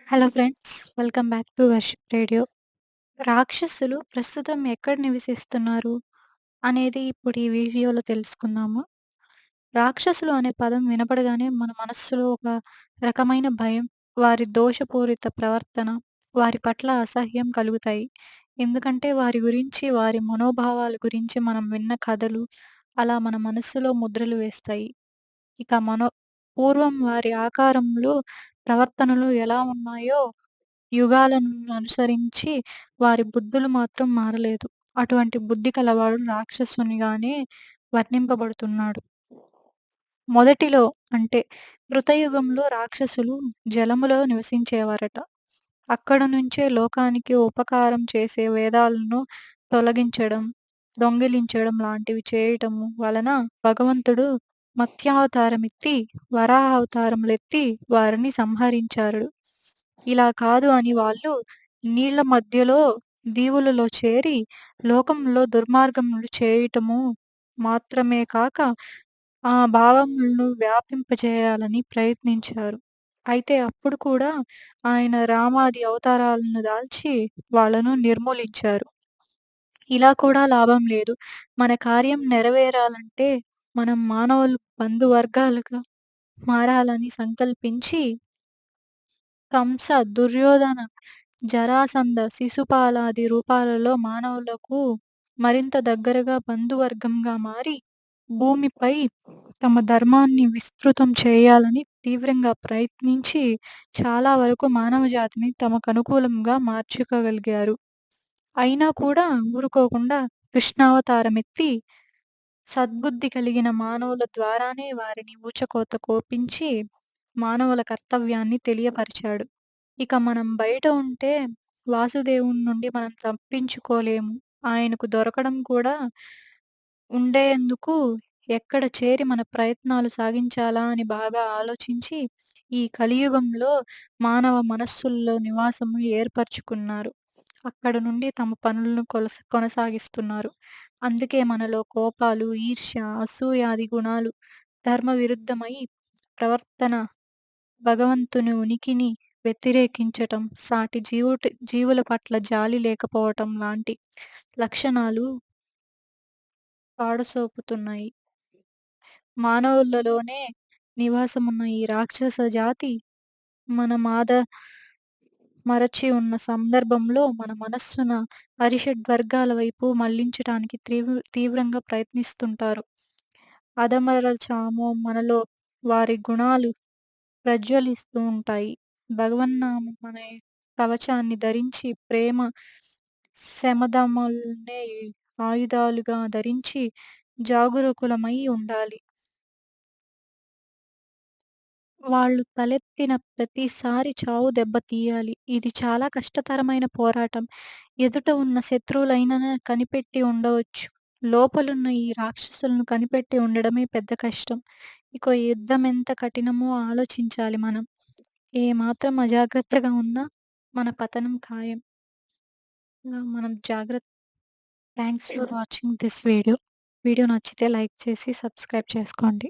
Hello friends. Welcome back to worship radio. రాక్షసులు ప్రస్తుతం ఎక్కడ నివసిస్తున్నారు అనేది ఇప్పుడు ఈ వీడియోలో తెలుసుకుందాము. రాక్షసులు అనే పదం వినపడగానే మన మనస్సులో ఒక రకమైన భయం, వారి దోషపూరిత ప్రవర్తన, వారి పట్ల అసహ్యం కలుగుతాయి. ఎందుకంటే వారి గురించి, వారి మనోభావాల గురించి మనం విన్న కథలు అలా మన మనస్సులో ముద్రలు వేస్తాయి. ఇక పూర్వం వారి ఆకారములు, ప్రవర్తనలు ఎలా ఉన్నాయో యుగాలను అనుసరించి వారి బుద్ధులు మాత్రం మారలేదు. అటువంటి బుద్ధి కలవాడు రాక్షసునిగానే వర్ణింపబడుతున్నాడు. మొదటిలో అంటే కృతయుగంలో రాక్షసులు జలములో నివసించేవారట. అక్కడ నుంచే లోకానికి ఉపకారం చేసే వేదాలను తొలగించడం, దొంగిలించడం లాంటివి చేయటము వలన భగవంతుడు మత్స్యావతారమెత్తి, వరాహావతారములెత్తి వారిని సంహరించారు. ఇలా కాదు అని వాళ్ళు నీళ్ల మధ్యలో దీవులలో చేరి లోకంలో దుర్మార్గములు చేయటము మాత్రమే కాక ఆ భావములను వ్యాపింపజేయాలని ప్రయత్నించారు. అయితే అప్పుడు కూడా ఆయన రామాది అవతారాలను దాల్చి వాళ్ళను నిర్మూలించారు. ఇలా కూడా లాభం లేదు. మన కార్యం నెరవేరాలంటే మనం మానవులు బంధువర్గాలుగా మారాలని సంకల్పించి కంస, దుర్యోధన, జరాసంధ, శిశుపాలాది రూపాలలో మానవులకు మరింత దగ్గరగా బంధువర్గంగా మారి, భూమిపై తమ ధర్మాన్ని విస్తృతం చేయాలని తీవ్రంగా ప్రయత్నించి, చాలా వరకు మానవజాతిని తమకనుకూలంగా మార్చుకోగలిగారు. అయినా కూడా ఊరుకోకుండా కృష్ణావతారమెత్తి, సద్బుద్ధి కలిగిన మానవుల ద్వారానే వారిని ఊచకోత కోపించి, మానవుల కర్తవ్యాన్ని తెలియపరిచాడు. ఇక మనం బయట ఉంటే వాసుదేవుని నుండి మనం తప్పించుకోలేము. ఆయనకు దొరకడం కూడా ఉండేందుకు ఎక్కడ చేరి మన ప్రయత్నాలు సాగించాలా అని బాగా ఆలోచించి, ఈ కలియుగంలో మానవ మనస్సుల్లో నివాసము ఏర్పరచుకున్నారు. అక్కడ నుండి తమ పనులను కొనసాగిస్తున్నారు. అందుకే మనలో కోపాలు, ఈర్ష్య, అసూయాది గుణాలు ధర్మ విరుద్ధమై ప్రవర్తన భగవంతుని ఉనికిని వ్యతిరేకించటం, సాటి జీవుల పట్ల జాలి లేకపోవటం లాంటి లక్షణాలు పాడుసోపుతున్నాయి. మానవులలోనే నివాసమున్న ఈ రాక్షస జాతి మన మరచి ఉన్న సందర్భంలో మన మనస్సున అరిషడ్వర్గాల వైపు మళ్లించటానికి తీవ్రంగా ప్రయత్నిస్తుంటారు. అధమరచామో మనలో వారి గుణాలు ప్రజ్వలిస్తూ ఉంటాయి. భగవన్నామం అనే కవచాన్ని ధరించి ప్రేమ, శమదమల్నే ఆయుధాలుగా ధరించి జాగరూకులమై ఉండాలి. వాళ్ళు తలెత్తిన ప్రతిసారి చావు దెబ్బ తీయాలి. ఇది చాలా కష్టతరమైన పోరాటం. ఎదుట ఉన్న శత్రువులైనా కనిపెట్టి ఉండవచ్చు. లోపలున్న ఈ రాక్షసులను కనిపెట్టి ఉండడమే పెద్ద కష్టం. ఇక యుద్ధం ఎంత కఠినమో ఆలోచించాలి మనం. ఏ మాత్రం అజాగ్రత్తగా ఉన్నా మన పతనం ఖాయం. మనం జాగ్రత్త. Thanks for watching this video. Video నచ్చితే లైక్ చేసి సబ్స్క్రైబ్ చేసుకోండి.